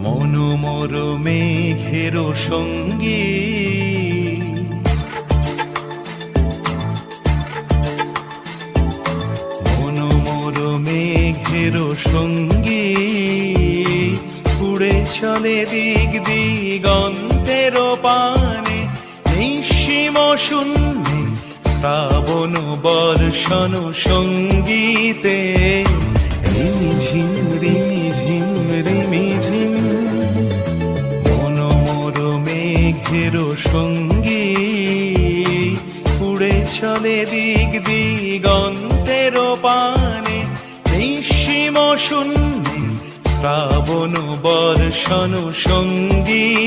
মনোমর মেঘের সঙ্গী মনোমর মেঘের সঙ্গী উড়ে চলে দিক দিগন্তের পানে নিঃসীম শূন্যে শ্রাবণ বর্ষণ সঙ্গীতে রিমিঝিম রিমিঝিম রিমিঝিম মনোমর মেঘের সঙ্গী উড়ে চলে দিক দিগন্তের পানে নিঃসীম শূন্যে শ্রাবণ বর্ষণ সঙ্গীত।